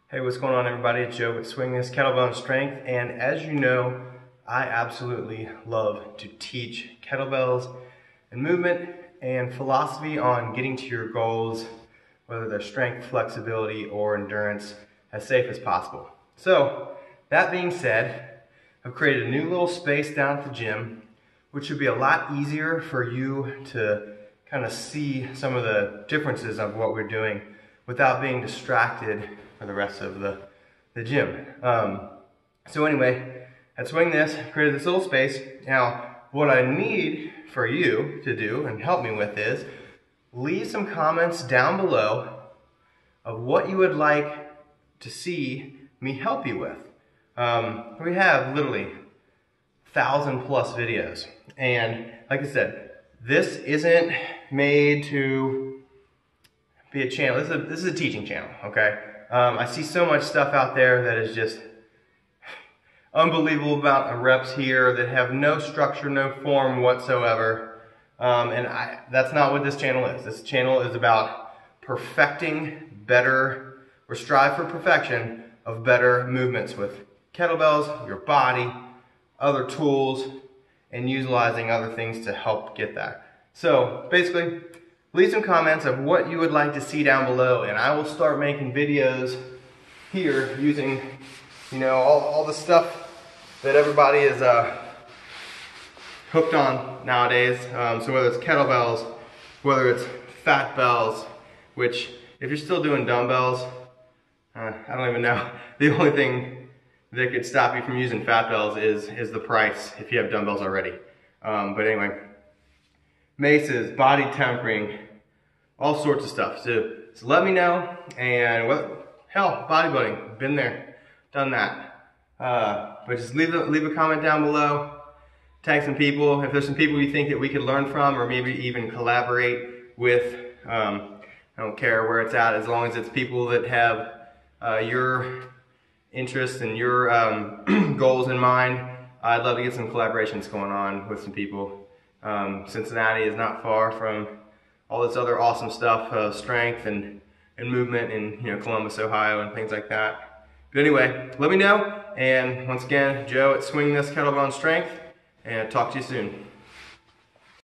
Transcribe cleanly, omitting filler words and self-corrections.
Hey, what's going on, everybody? It's Joe with Swing This Kettlebell and Strength, and as you know, I absolutely love to teach kettlebells and movement and philosophy on getting to your goals, whether they're strength, flexibility, or endurance, as safe as possible. So, that being said, I've created a new little space down at the gym, which should be a lot easier for you to kind of see some of the differences of what we're doing without being distracted for the rest of the gym. So anyway, at Swing This, I created this little space. Now, what I need for you to do and help me with is leave some comments down below of what you would like to see me help you with. We have literally 1,000+ videos, and like I said, this isn't made to be a channel. This is a teaching channel, okay? I see so much stuff out there that is just unbelievable amount of reps here that have no structure, no form whatsoever. That's not what this channel is. This channel is about perfecting better, or strive for perfection of better movements with kettlebells, your body, other tools, and utilizing other things to help get that. So basically, leave some comments of what you would like to see down below, and I will start making videos here using, all the stuff that everybody is hooked on nowadays. So whether it's kettlebells, whether it's fat bells, which if you're still doing dumbbells, I don't even know. The only thing that could stop you from using fat bells is the price if you have dumbbells already. But anyway, maces, body tempering, all sorts of stuff. So let me know, and hell, bodybuilding, been there, done that. But just leave a comment down below, tag some people. If there's some people you think that we could learn from, or maybe even collaborate with, I don't care where it's at, as long as it's people that have your interests and your goals in mind. I'd love to get some collaborations going on with some people. Cincinnati is not far from all this other awesome stuff, strength and movement in Columbus, Ohio, and things like that. But anyway, let me know. And once again, Joe at Swing This Kettlebell and Strength, and talk to you soon.